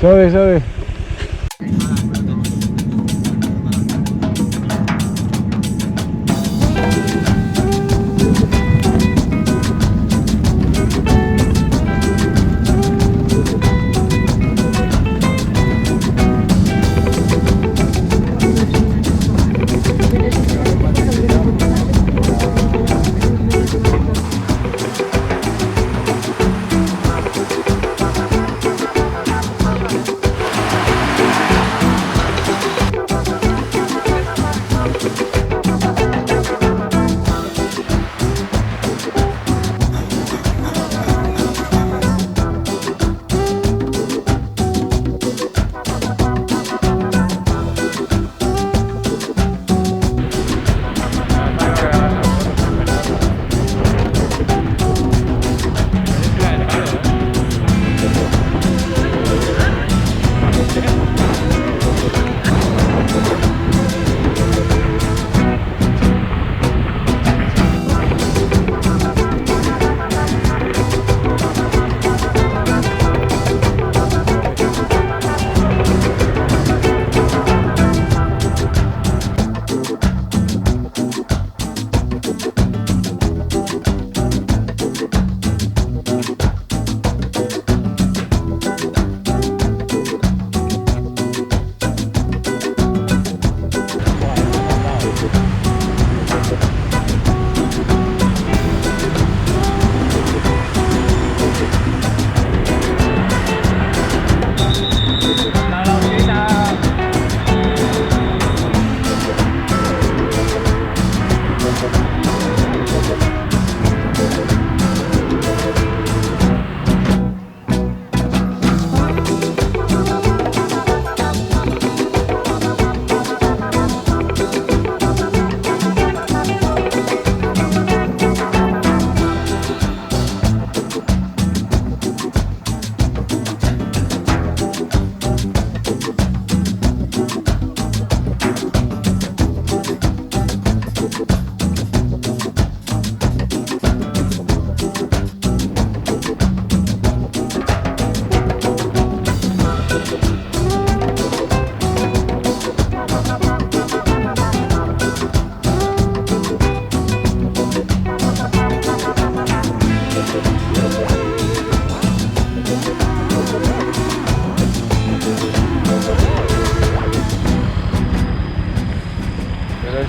Suave, suave.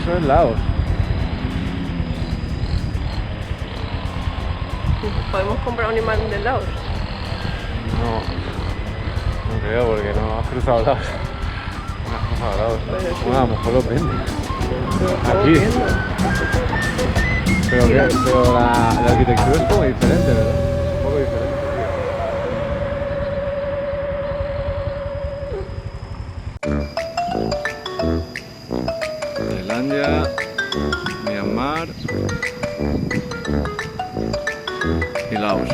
Eso es Laos. ¿Podemos comprar un imán de Laos? No creo, porque no has cruzado Laos. No has cruzado Laos. Bueno, a lo mejor lo prende. Aquí. Pero la arquitectura es como diferente, ¿verdad? Un poco diferente. Tailandia, Myanmar y Laos.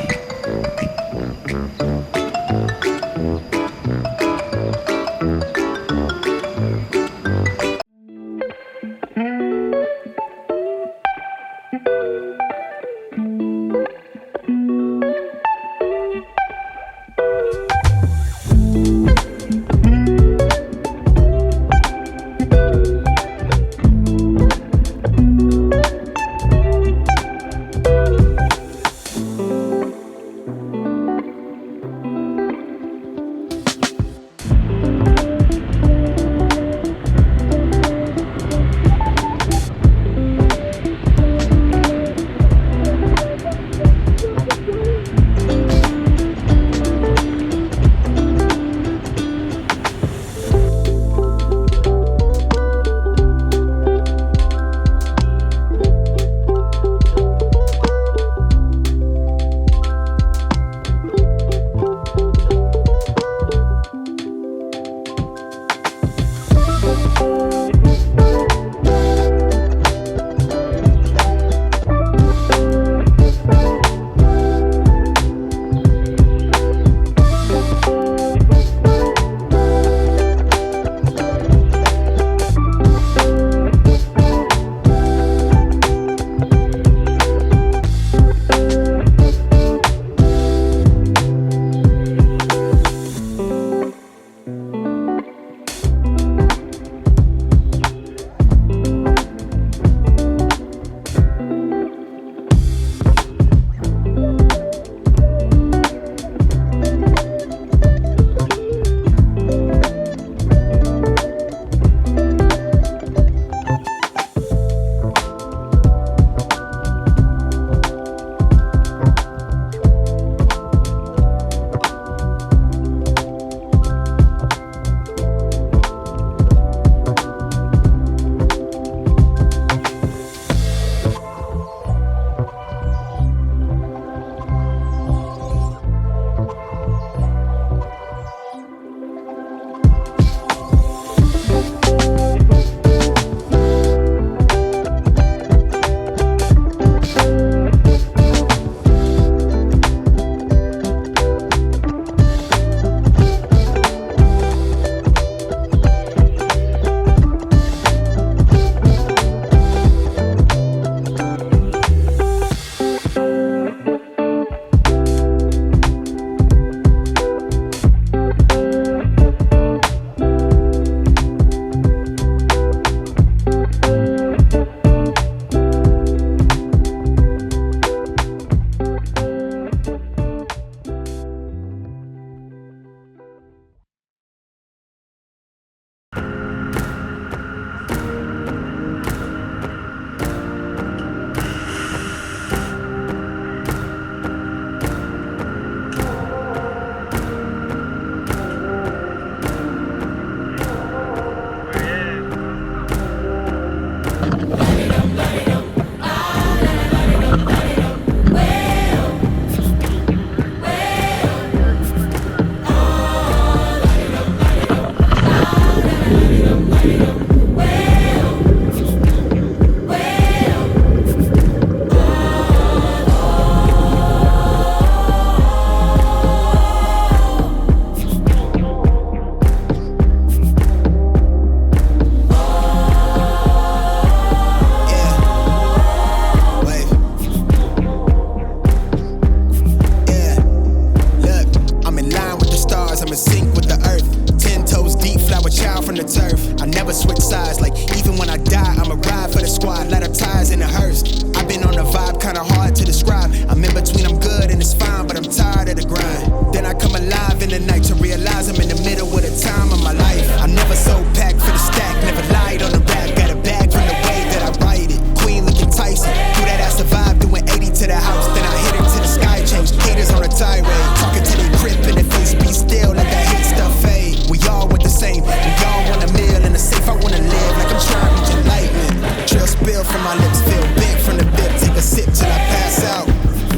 a sip till I pass out.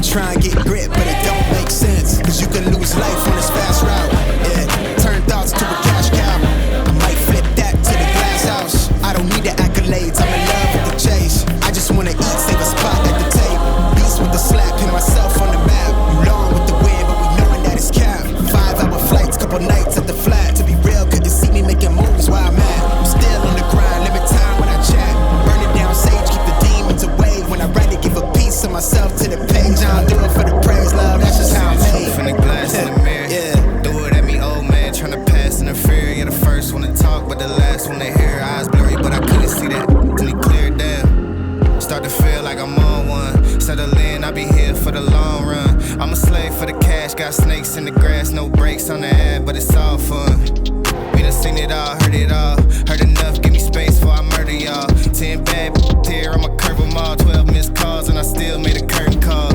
Try and get grit, but it don't make sense. Cause you can lose life on this fast route. Yeah, turn thoughts to a cash cow. I might flip that to the glass house. I don't need the accolades, I'm in love with the chase. I just wanna eat, save a spot at the table. Beast with the slap, pin myself on the map. You long with the wind, but we knowing that it's capped. 5-hour flights, couple nights at the flat. To be real, couldn't see me making moves while I'm at. I'm still on the grind, limit time when I chat. Burning down sage, keep the demons away. When I write it, give a piece of myself to the page. I don't do it for the praise, love, that's just how I'm made. From the glass in the mirror, yeah. Do it at me, old man, tryna pass in the fear. You're the first one to talk, but the last one to hear. Eyes blurry, but I couldn't see that till he cleared down. Start to feel like I'm on one. Settle in, I'll be here for the long run. I'm a slave for the cash, got snakes in the grass, no brakes on the ad, but it's all fun. We done seen it all, heard it all. Heard enough, give me space before I murder y'all. 10 bad here, I'ma curve them all. 12 missed calls, and I still made a curtain call.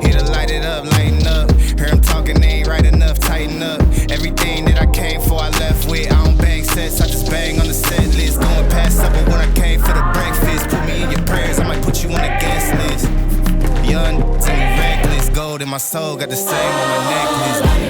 Here to light it up, lighten up. Hear him talking, they ain't right enough, tighten up. Everything that I came for, I left with. I don't bang sets, I just bang on the set list. Going past supper when I came for the breakfast. Put me in your prayers, I might put you on the guest list. Young, tell me reckless. Gold in my soul, got the same on my necklace.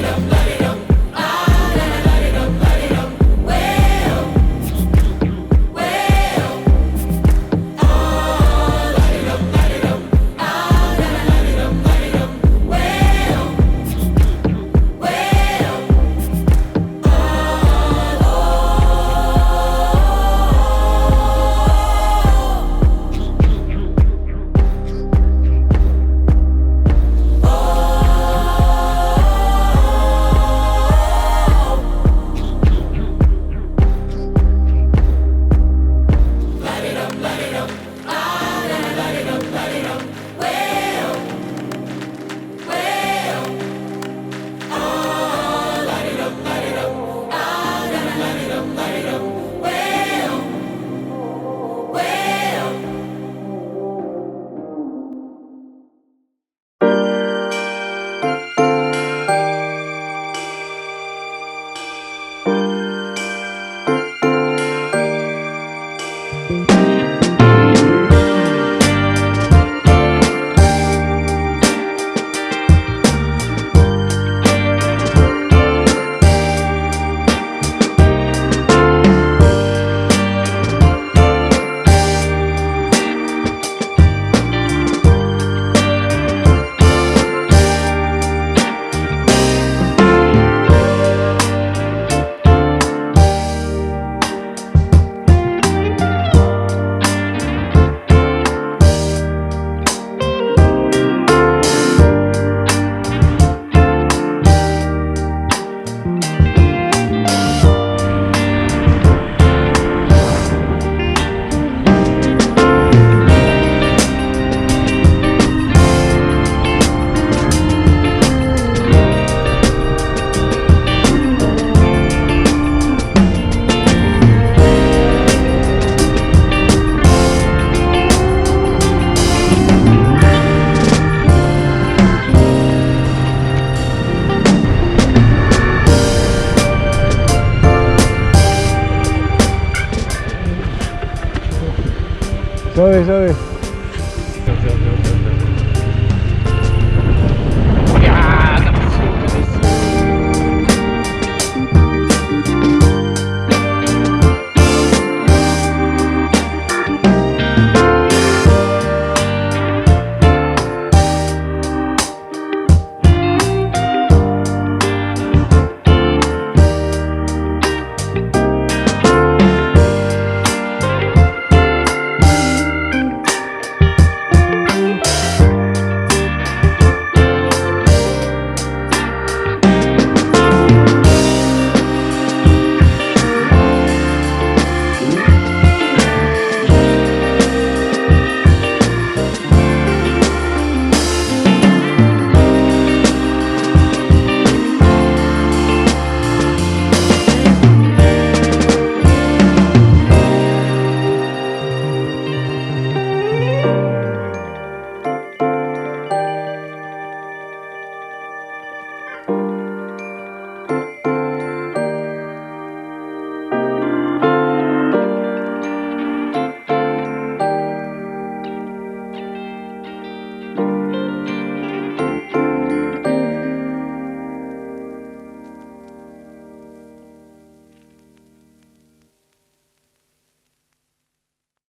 Suave, suave.